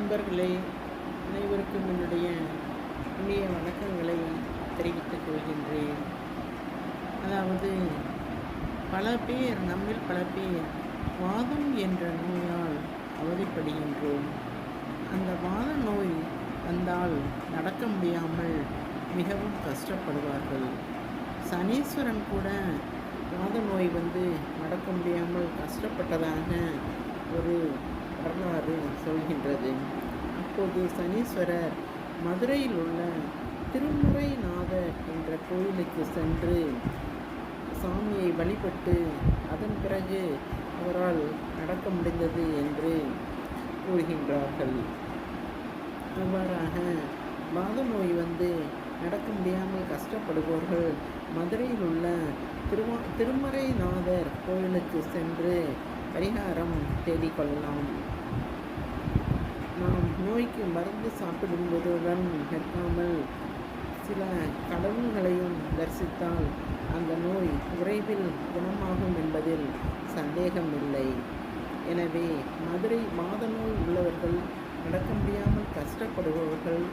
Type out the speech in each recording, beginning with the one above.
நண்பர்களே, அனைவருக்கும் என்னுடைய இனிய வணக்கங்களை தெரிவித்துக் கொள்கின்றேன். அதாவது நம்மில் பல பேர் வாதம் என்ற நோயால் அவதிப்படுகின்றோம். அந்த வாத நோய் வந்தால் நடக்க முடியாமல் மிகவும் கஷ்டப்படுவார்கள். சனீஸ்வரன் கூட வாத நோய் நடக்க முடியாமல் கஷ்டப்பட்டதாக ஒரு வரலாறு சொல்கின்றது. அப்போது சனீஸ்வரர் மதுரையில் உள்ள திருமுறைநாதர் என்ற கோயிலுக்கு சென்று சாமியை வழிபட்டு அதன் பிறகு அவரால் நடக்க முடிந்தது என்று கூறுகின்றார்கள். அவ்வாறாக வாத நோய் நடக்க முடியாமல் கஷ்டப்படுபவர்கள் மதுரையில் உள்ள திருமறைநாதர் கோயிலுக்கு சென்று பரிகாரம் தேடிக்கொள்ளலாம். நாம் நோய்க்கு மருந்து சாப்பிடுவதுடன் நிற்காமல் சில கடவுள்களையும் தரிசித்தால் அந்த நோய் விரைவில் குணமாகும் என்பதில் சந்தேகமில்லை. எனவே மதுரை வாத நோய் உள்ளவர்கள், நடக்க முடியாமல் கஷ்டப்படுபவர்கள்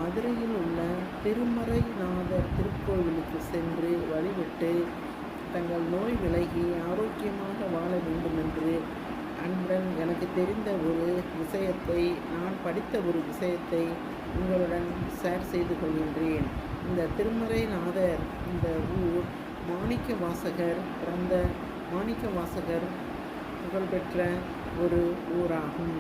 மதுரையில் உள்ள திருமறைநாதர் திருக்கோவிலுக்கு சென்று வழிபட்டு தங்கள் நோய் விலகி ஆரோக்கியமாக வாழ வேண்டும் என்று அன்புடன் எனக்கு தெரிந்த ஒரு விஷயத்தை, நான் படித்த ஒரு விஷயத்தை உங்களுடன் ஷேர் செய்து கொள்கின்றேன். இந்த திருமறைநாதர் இந்த ஊர் மாணிக்கவாசகர் பிறந்த மாணிக்கவாசகர் புகழ்பெற்ற ஒரு ஊராகும்.